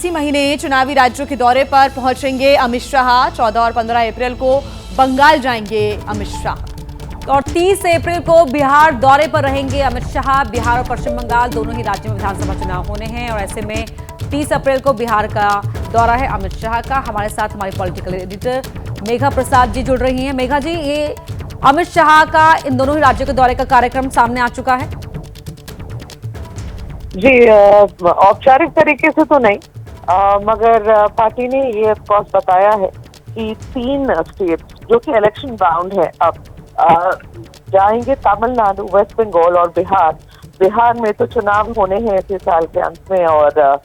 इसी महीने चुनावी राज्यों के दौरे पर पहुंचेंगे अमित शाह। 14 और 15 अप्रैल को बंगाल जाएंगे अमित शाह और 30 अप्रैल को बिहार दौरे पर रहेंगे अमित शाह। बिहार और पश्चिम बंगाल दोनों ही राज्यों में विधानसभा चुनाव होने हैं और ऐसे में 30 अप्रैल को बिहार का दौरा है अमित शाह का। हमारे साथ हमारी पॉलिटिकल एडिटर मेघा प्रसाद जी जुड़ रही हैं। मेघा जी, ये अमित शाह का इन दोनों ही राज्यों के दौरे का कार्यक्रम सामने आ चुका है? जी, औपचारिक तरीके से तो नहीं, मगर पार्टी ने ये ऑफकोर्स बताया है कि 3 स्टेट्स जो कि इलेक्शन बाउंड है अब जाएंगे, तमिलनाडु, वेस्ट बंगाल और बिहार। बिहार में तो चुनाव होने हैं इसी साल के अंत में और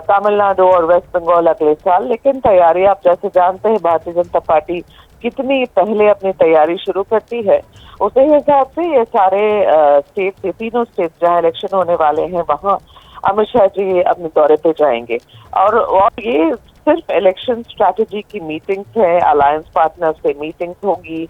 तमिलनाडु और वेस्ट बंगाल अगले साल। लेकिन तैयारी आप जैसे जानते हैं भारतीय जनता पार्टी कितनी पहले अपनी तैयारी शुरू करती है, उसी हिसाब से ये सारे स्टेट, ये तीनों स्टेट जहाँ इलेक्शन होने वाले हैं वहाँ अमित शाह जी अपने दौरे पे जाएंगे। और ये सिर्फ इलेक्शन स्ट्रैटेजी की मीटिंग्स है, अलायंस पार्टनर से मीटिंग्स होगी,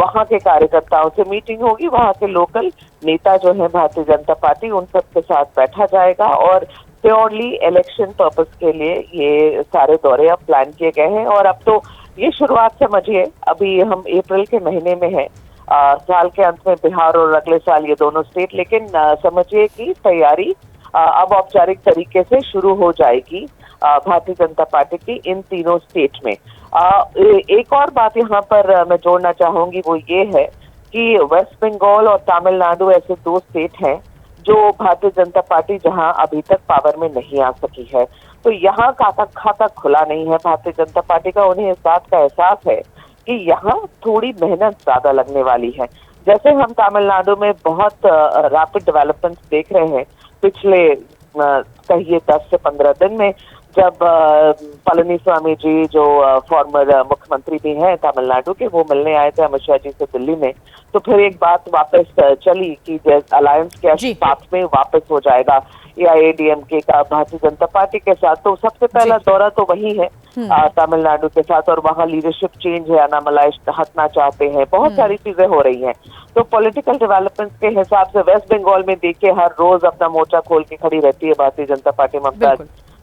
वहाँ के कार्यकर्ताओं से मीटिंग होगी, वहाँ के लोकल नेता जो है भारतीय जनता पार्टी उन सब के साथ बैठा जाएगा और प्योरली इलेक्शन पर्पस के लिए ये सारे दौरे अब प्लान किए गए हैं। और अब तो ये शुरुआत समझिए, अभी हम अप्रैल के महीने में हैं, साल के अंत में बिहार और अगले साल ये दोनों स्टेट, लेकिन समझिए कि तैयारी अब औपचारिक तरीके से शुरू हो जाएगी भारतीय जनता पार्टी की इन तीनों स्टेट में। एक और बात यहाँ पर मैं जोड़ना चाहूंगी, वो ये है कि वेस्ट बंगाल और तमिलनाडु ऐसे 2 स्टेट हैं जो भारतीय जनता पार्टी जहां अभी तक पावर में नहीं आ सकी है, तो यहाँ खाता खुला नहीं है भारतीय जनता पार्टी का। उन्हें इस बात का एहसास है कि यहाँ थोड़ी मेहनत ज्यादा लगने वाली है। जैसे हम तमिलनाडु में बहुत रैपिड डेवलपमेंट देख रहे हैं पिछले कहिए 10 से 15 दिन में, जब पलनीस्वामी जी जो फॉर्मर मुख्यमंत्री भी हैं तमिलनाडु के, वो मिलने आए थे अमित शाह जी से दिल्ली में, तो फिर एक बात वापस चली कि अलायंस के साथ में वापस हो जाएगा AIADMK का भारतीय जनता पार्टी के साथ। तो सबसे पहला दौरा तो वही है तमिलनाडु के साथ, और वहाँ लीडरशिप चेंज है, अनामलाई हटना चाहते हैं, बहुत सारी चीजें हो रही हैं। तो पॉलिटिकल डेवलपमेंट के हिसाब से वेस्ट बंगाल में देखिए हर रोज अपना मोर्चा खोल के खड़ी रहती है भारतीय जनता पार्टी ममता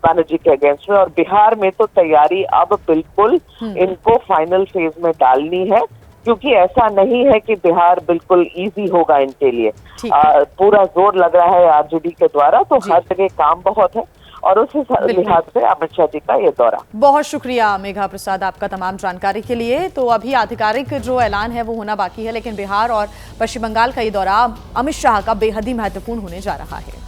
बनर्जी के अगेंस्ट में। और बिहार में तो तैयारी अब बिल्कुल इनको फाइनल फेज में डालनी है, क्योंकि ऐसा नहीं है कि बिहार बिल्कुल इजी होगा इनके लिए। पूरा जोर लग रहा है आरजेडी के द्वारा, तो हर जगह काम बहुत है और उस लिहाज से अमित शाह जी का ये दौरा। बहुत शुक्रिया मेघा प्रसाद आपका तमाम जानकारी के लिए। तो अभी आधिकारिक जो ऐलान है वो होना बाकी है, लेकिन बिहार और पश्चिम बंगाल का ये दौरा अमित शाह का बेहद ही महत्वपूर्ण होने जा रहा है।